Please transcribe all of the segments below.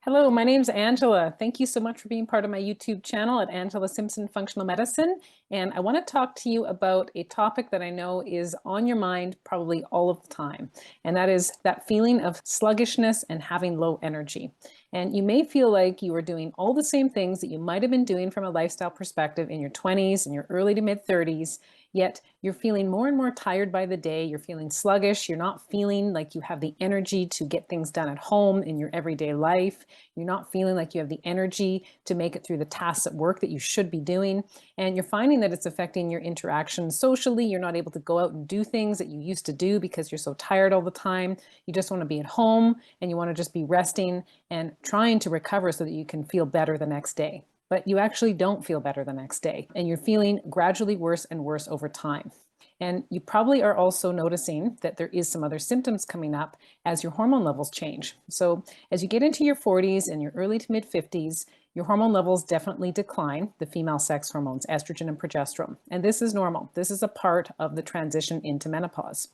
Hello, my name's Angela. Thank you so much for being part of my YouTube channel at Angela Simpson Functional Medicine. And I want to talk to you about a topic that I know is on your mind probably all of the time. And that is that feeling of sluggishness and having low energy. And you may feel like you are doing all the same things that you might have been doing from a lifestyle perspective in your 20s and your early to mid 30s, yet you're feeling more and more tired by the day. You're feeling sluggish. You're not feeling like you have the energy to get things done at home in your everyday life. You're not feeling like you have the energy to make it through the tasks at work that you should be doing. And you're finding that it's affecting your interactions socially. You're not able to go out and do things that you used to do because you're so tired all the time. You just want to be at home and you want to just be resting and trying to recover so that you can feel better the next day. But you actually don't feel better the next day, and you're feeling gradually worse and worse over time. And you probably are also noticing that there is some other symptoms coming up as your hormone levels change. So as you get into your 40s and your early to mid 50s, your hormone levels definitely decline, the female sex hormones, estrogen and progesterone. And this is normal. This is a part of the transition into menopause.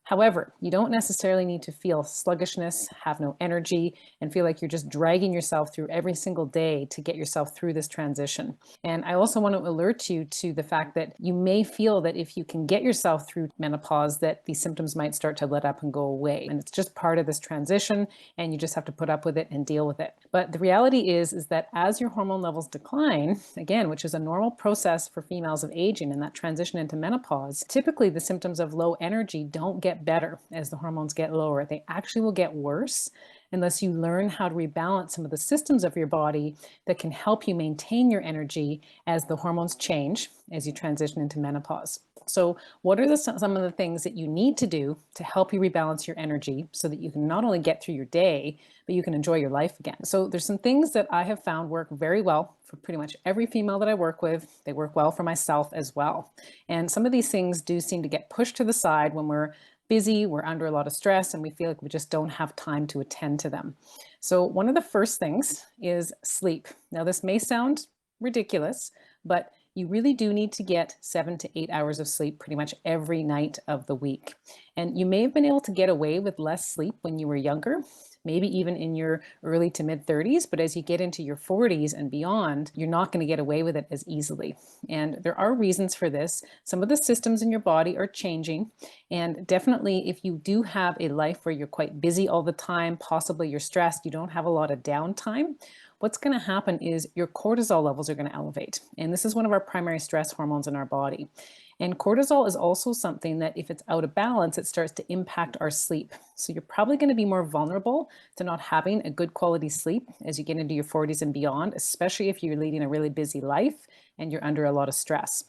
However, you don't necessarily need to feel sluggishness, have no energy, and feel like you're just dragging yourself through every single day to get yourself through this transition. And I also want to alert you to the fact that you may feel that if you can get yourself through menopause, that these symptoms might start to let up and go away. And it's just part of this transition, and you just have to put up with it and deal with it. But the reality is that as your hormone levels decline, again, which is a normal process for females of aging and that transition into menopause, typically the symptoms of low energy don't get better as the hormones get lower. They actually will get worse unless you learn how to rebalance some of the systems of your body that can help you maintain your energy as the hormones change as you transition into menopause. So what are some of the things that you need to do to help you rebalance your energy so that you can not only get through your day, but you can enjoy your life again? So there's some things that I have found work very well for pretty much every female that I work with. They work well for myself as well. And some of these things do seem to get pushed to the side when we're busy, we're under a lot of stress, and we feel like we just don't have time to attend to them. So one of the first things is sleep. Now, this may sound ridiculous, but you really do need to get 7 to 8 hours of sleep pretty much every night of the week. And you may have been able to get away with less sleep when you were younger, maybe even in your early to mid 30s, but as you get into your 40s and beyond, you're not going to get away with it as easily. And there are reasons for this. Some of the systems in your body are changing. And definitely, if you do have a life where you're quite busy all the time, possibly you're stressed, you don't have a lot of downtime, what's going to happen is your cortisol levels are going to elevate. And this is one of our primary stress hormones in our body. And cortisol is also something that if it's out of balance, it starts to impact our sleep. So you're probably going to be more vulnerable to not having a good quality sleep as you get into your 40s and beyond, especially if you're leading a really busy life and you're under a lot of stress.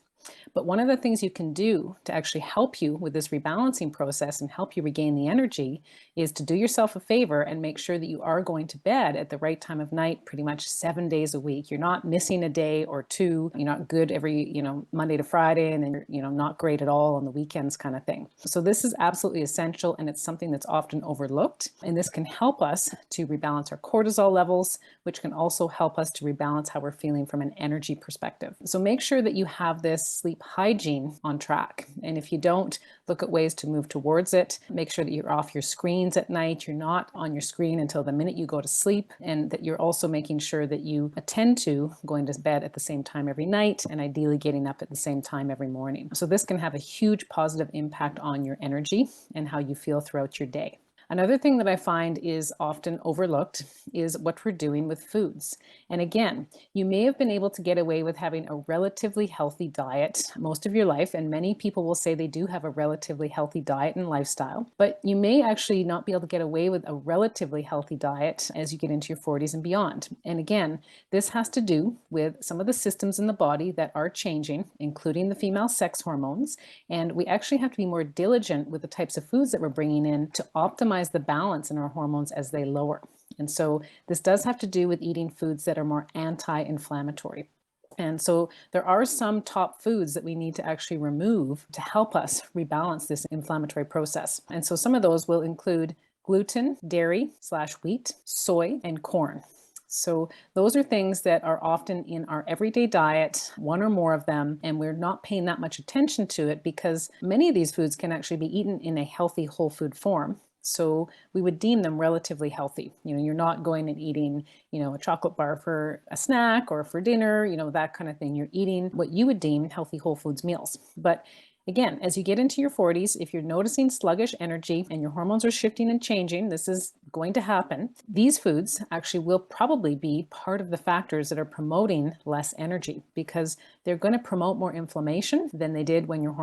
But one of the things you can do to actually help you with this rebalancing process and help you regain the energy is to do yourself a favor and make sure that you are going to bed at the right time of night, pretty much 7 days a week. You're not missing a day or two. You're not good every, Monday to Friday, and then you're, not great at all on the weekends kind of thing. So this is absolutely essential, and it's something that's often overlooked. And this can help us to rebalance our cortisol levels, which can also help us to rebalance how we're feeling from an energy perspective. So make sure that you have this sleep hygiene on track. And if you don't, look at ways to move towards it. Make sure that you're off your screens at night. You're not on your screen until the minute you go to sleep, and that you're also making sure that you attend to going to bed at the same time every night, and ideally getting up at the same time every morning. So this can have a huge positive impact on your energy and how you feel throughout your day. Another thing that I find is often overlooked is what we're doing with foods. And again, you may have been able to get away with having a relatively healthy diet most of your life, and many people will say they do have a relatively healthy diet and lifestyle, but you may actually not be able to get away with a relatively healthy diet as you get into your 40s and beyond. And again, this has to do with some of the systems in the body that are changing, including the female sex hormones, and we actually have to be more diligent with the types of foods that we're bringing in to optimize the balance in our hormones as they lower. And so this does have to do with eating foods that are more anti-inflammatory. And so there are some top foods that we need to actually remove to help us rebalance this inflammatory process. And so some of those will include gluten, dairy/wheat, soy, and corn. So those are things that are often in our everyday diet, one or more of them, and we're not paying that much attention to it because many of these foods can actually be eaten in a healthy whole food form. So we would deem them relatively healthy. You're not going and eating, a chocolate bar for a snack or for dinner, that kind of thing. You're eating what you would deem healthy whole foods meals. But again, as you get into your 40s, if you're noticing sluggish energy and your hormones are shifting and changing, this is going to happen. These foods actually will probably be part of the factors that are promoting less energy, because they're going to promote more inflammation than they did when your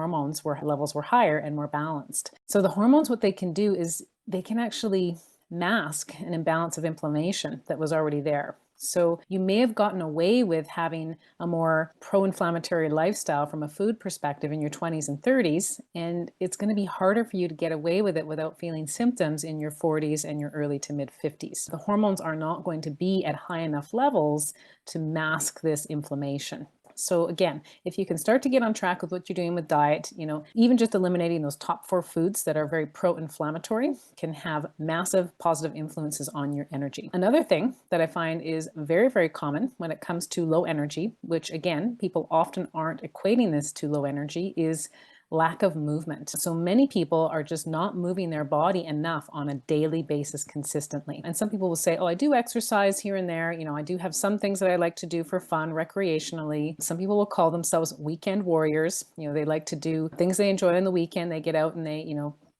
levels were higher and more balanced. So the hormones, what they can do is they can actually mask an imbalance of inflammation that was already there. So you may have gotten away with having a more pro-inflammatory lifestyle from a food perspective in your 20s and 30s, and it's going to be harder for you to get away with it without feeling symptoms in your 40s and your early to mid 50s. The hormones are not going to be at high enough levels to mask this inflammation. So again, if you can start to get on track with what you're doing with diet, even just eliminating those top 4 foods that are very pro-inflammatory can have massive positive influences on your energy. Another thing that I find is very, very common when it comes to low energy, which again, people often aren't equating this to low energy, is lack of movement. So many people are just not moving their body enough on a daily basis consistently. And some people will say, oh, I do exercise here and there. I do have some things that I like to do for fun recreationally. Some people will call themselves weekend warriors. They like to do things they enjoy on the weekend. They get out and they,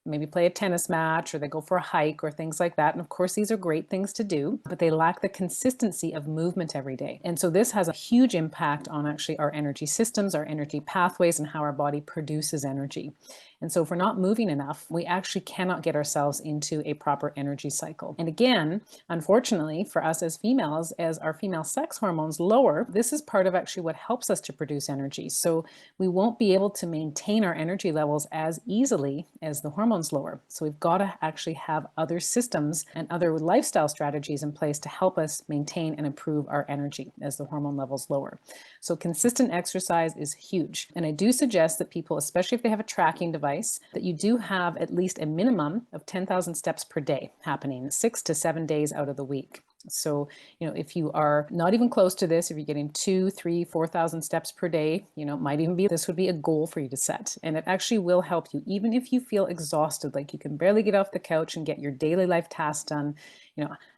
maybe play a tennis match, or they go for a hike or things like that. And of course, these are great things to do, but they lack the consistency of movement every day. And so this has a huge impact on actually our energy systems, our energy pathways, and how our body produces energy. And so if we're not moving enough, we actually cannot get ourselves into a proper energy cycle. And again, unfortunately for us as females, as our female sex hormones lower, this is part of actually what helps us to produce energy. So we won't be able to maintain our energy levels as easily as the hormones lower. So we've got to actually have other systems and other lifestyle strategies in place to help us maintain and improve our energy as the hormone levels lower. So consistent exercise is huge. And I do suggest that people, especially if they have a tracking device, that you do have at least a minimum of 10,000 steps per day happening 6 to 7 days out of the week. So, if you are not even close to this, if you're getting 2, 3, 4,000 steps per day, might even be, this would be a goal for you to set. And it actually will help you, even if you feel exhausted, like you can barely get off the couch and get your daily life tasks done.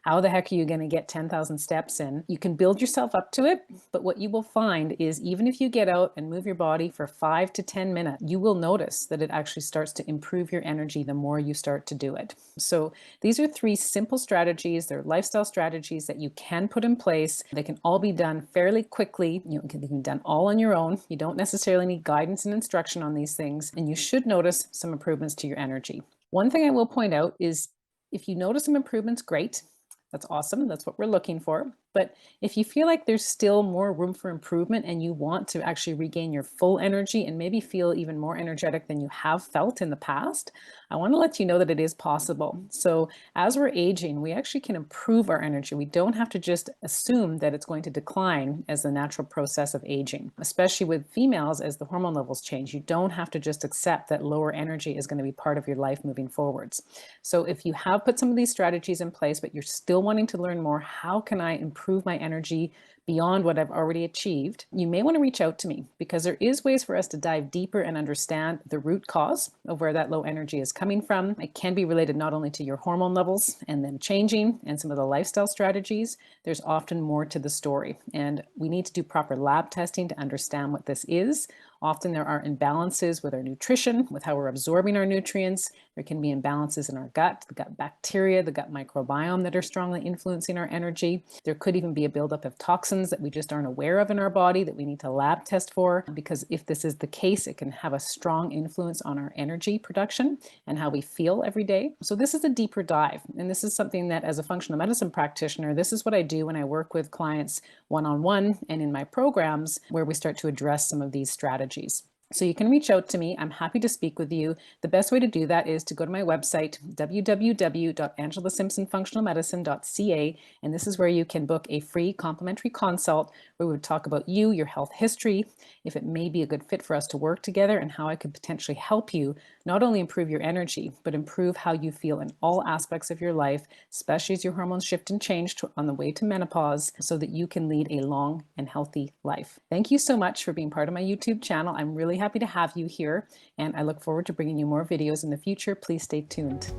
How the heck are you going to get 10,000 steps in? You can build yourself up to it, but what you will find is even if you get out and move your body for 5 to 10 minutes, you will notice that it actually starts to improve your energy the more you start to do it. So these are 3 simple strategies. They're lifestyle strategies that you can put in place. They can all be done fairly quickly. They can be done all on your own. You don't necessarily need guidance and instruction on these things, and you should notice some improvements to your energy. One thing I will point out is if you notice some improvements, great. That's awesome. That's what we're looking for. But if you feel like there's still more room for improvement and you want to actually regain your full energy and maybe feel even more energetic than you have felt in the past, I want to let you know that it is possible. So as we're aging, we actually can improve our energy. We don't have to just assume that it's going to decline as the natural process of aging, especially with females as the hormone levels change. You don't have to just accept that lower energy is going to be part of your life moving forwards. So if you have put some of these strategies in place, but you're still wanting to learn more, how can I improve my energy beyond what I've already achieved, you may want to reach out to me, because there is ways for us to dive deeper and understand the root cause of where that low energy is coming from. It can be related not only to your hormone levels and them changing and some of the lifestyle strategies. There's often more to the story, and we need to do proper lab testing to understand what this is. Often there are imbalances with our nutrition, with how we're absorbing our nutrients. There can be imbalances in our gut, the gut bacteria, the gut microbiome that are strongly influencing our energy. There could even be a buildup of toxins that we just aren't aware of in our body that we need to lab test for, because if this is the case, it can have a strong influence on our energy production and how we feel every day. So this is a deeper dive, and this is something that as a functional medicine practitioner, this is what I do when I work with clients one-on-one and in my programs where we start to address some of these strategies. So you can reach out to me. I'm happy to speak with you. The best way to do that is to go to my website, www.angelasimpsonfunctionalmedicine.ca, and this is where you can book a free complimentary consult where we would talk about you, your health history, if it may be a good fit for us to work together, and how I could potentially help you not only improve your energy, but improve how you feel in all aspects of your life, especially as your hormones shift and change on the way to menopause, so that you can lead a long and healthy life. Thank you so much for being part of my YouTube channel. I'm really happy to have you here, and I look forward to bringing you more videos in the future. Please stay tuned.